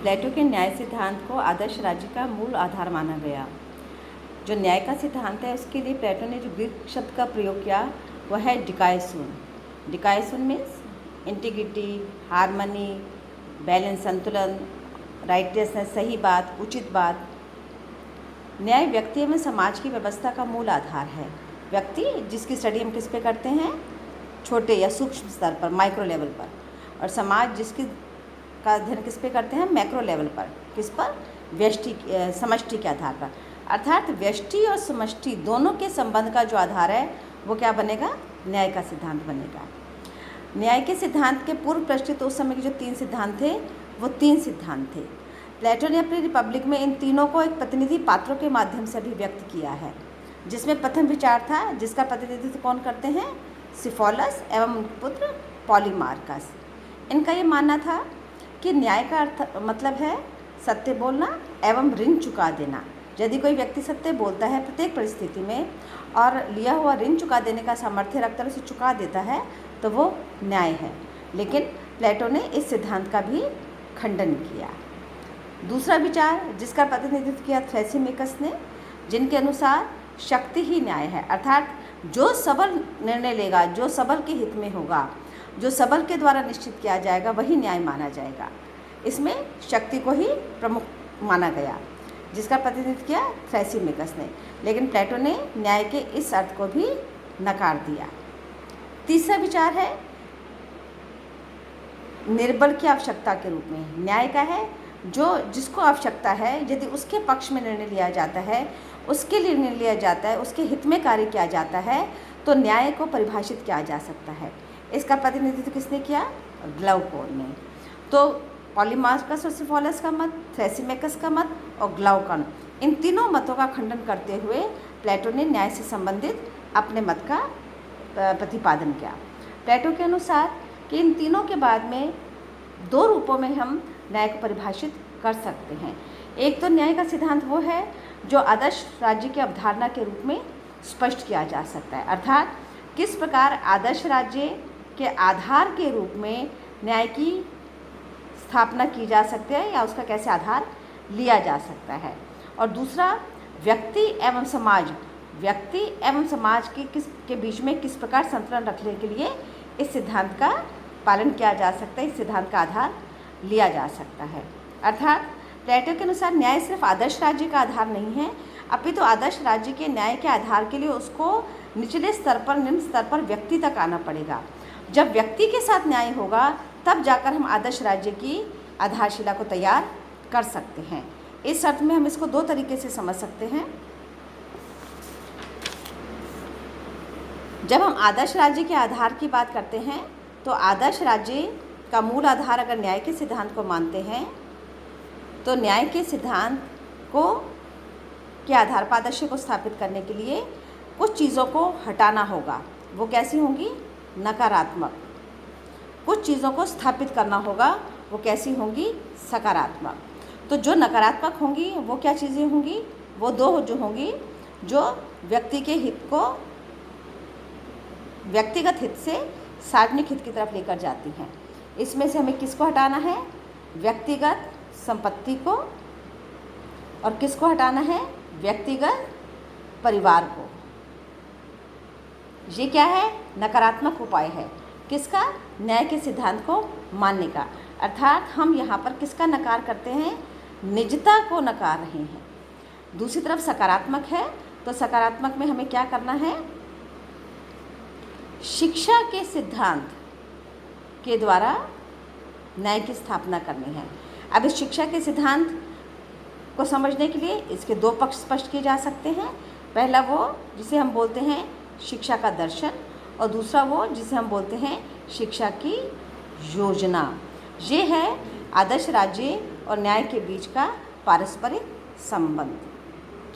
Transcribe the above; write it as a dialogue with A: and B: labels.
A: प्लेटो के न्याय सिद्धांत को आदर्श राज्य का मूल आधार माना गया। जो न्याय का सिद्धांत है उसके लिए प्लेटो ने जो ग्रीक शब्द का प्रयोग किया वह है डिकायसून। डिकायसून मीन्स इंटीग्रिटी, हार्मनी, बैलेंस, संतुलन, राइटियसनेस, सही बात, उचित बात। न्याय व्यक्ति एवं समाज की व्यवस्था का मूल आधार है। व्यक्ति जिसकी स्टडी हम किस पे करते हैं, छोटे या सूक्ष्म स्तर पर, माइक्रो लेवल पर, और समाज जिसकी का अध्ययन किस पे करते हैं, मैक्रो लेवल पर। किस पर? व्यष्टि, समष्टि के आधार पर। अर्थात व्यष्टि और समष्टि दोनों के संबंध का जो आधार है वो क्या बनेगा? न्याय का सिद्धांत बनेगा। न्याय के सिद्धांत के पूर्व प्रचलित उस समय के जो 3 सिद्धांत थे वो 3 सिद्धांत थे। प्लेटो ने अपनी रिपब्लिक में इन तीनों को एक प्रतिनिधि पात्रों के माध्यम से अभिव्यक्त किया है, जिसमें प्रथम विचार था जिसका प्रतिनिधित्व कौन करते हैं? सिफोलस एवं उनके पुत्र पॉलीमार्कस। इनका ये मानना था कि न्याय का अर्थ मतलब है सत्य बोलना एवं ऋण चुका देना। यदि कोई व्यक्ति सत्य बोलता है प्रत्येक परिस्थिति में और लिया हुआ ऋण चुका देने का सामर्थ्य रखकर उसे चुका देता है तो वो न्याय है। लेकिन प्लेटो ने इस सिद्धांत का भी खंडन किया। दूसरा विचार जिसका प्रतिनिधित्व किया थ्रेसिमिकस ने, जिनके अनुसार शक्ति ही न्याय है। अर्थात जो सबल निर्णय लेगा, जो सबल के हित में होगा, जो सबल के द्वारा निश्चित किया जाएगा वही न्याय माना जाएगा। इसमें शक्ति को ही प्रमुख माना गया, जिसका प्रतिनिधित्व किया थ्रेसिमिकस ने। लेकिन प्लेटो ने न्याय के इस अर्थ को भी नकार दिया। तीसरा विचार है निर्बल की आवश्यकता के रूप में। न्याय का है जो जिसको आवश्यकता है, यदि उसके पक्ष में निर्णय लिया जाता है, उसके लिए निर्णय लिया जाता है, उसके हित में कार्य किया जाता है तो न्याय को परिभाषित किया जा सकता है। इसका प्रतिनिधित्व किसने किया? ग्लाउकोन ने। तो पॉलीमार्कस और सिफोलस का मत, थ्रेसिमिकस का मत और ग्लाउकोन, इन तीनों मतों का खंडन करते हुए प्लेटो ने न्याय से संबंधित अपने मत का प्रतिपादन किया। प्लेटो के अनुसार कि इन तीनों के बाद में 2 रूपों में हम न्याय को परिभाषित कर सकते हैं। एक तो न्याय का सिद्धांत वो है जो आदर्श राज्य की अवधारणा के रूप में स्पष्ट किया जा सकता है। अर्थात किस प्रकार आदर्श राज्य के आधार के रूप में न्याय की स्थापना की जा सकती है या उसका कैसे आधार लिया जा सकता है। और दूसरा व्यक्ति एवं समाज, व्यक्ति एवं समाज के बीच में किस प्रकार संतुलन रखने के लिए इस सिद्धांत का पालन किया जा सकता है, इस सिद्धांत का आधार लिया जा सकता है। अर्थात प्लेटो के अनुसार न्याय सिर्फ आदर्श राज्य का आधार नहीं है, अपितु आदर्श राज्य के न्याय के आधार के लिए उसको निचले स्तर पर, निम्न स्तर पर व्यक्ति तक आना पड़ेगा। जब व्यक्ति के साथ न्याय होगा तब जाकर हम आदर्श राज्य की आधारशिला को तैयार कर सकते हैं। इस अर्थ में हम इसको 2 तरीके से समझ सकते हैं। जब हम आदर्श राज्य के आधार की बात करते हैं तो आदर्श राज्य का मूल आधार अगर न्याय के सिद्धांत को मानते हैं तो न्याय के सिद्धांत को के आधार पर आदर्श को स्थापित करने के लिए कुछ चीज़ों को हटाना होगा। वो कैसी होंगी? नकारात्मक। कुछ चीज़ों को स्थापित करना होगा, वो कैसी होंगी? सकारात्मक। तो जो नकारात्मक होंगी वो क्या चीज़ें होंगी? वो 2 जो होंगी जो व्यक्ति के हित को व्यक्तिगत हित से सार्वजनिक हित की तरफ लेकर जाती हैं। इसमें से हमें किसको हटाना है? व्यक्तिगत संपत्ति को। और किसको हटाना है? व्यक्तिगत परिवार को। ये क्या है? नकारात्मक उपाय है किसका? न्याय के सिद्धांत को मानने का। अर्थात हम यहाँ पर किसका नकार करते हैं? निजता को नकार रहे हैं। दूसरी तरफ सकारात्मक है तो सकारात्मक में हमें क्या करना है? शिक्षा के सिद्धांत के द्वारा न्याय की स्थापना करनी है। अब इस शिक्षा के सिद्धांत को समझने के लिए इसके 2 पक्ष स्पष्ट किए जा सकते हैं। पहला वो जिसे हम बोलते हैं शिक्षा का दर्शन, और दूसरा वो जिसे हम बोलते हैं शिक्षा की योजना। ये है आदर्श राज्य और न्याय के बीच का पारस्परिक संबंध।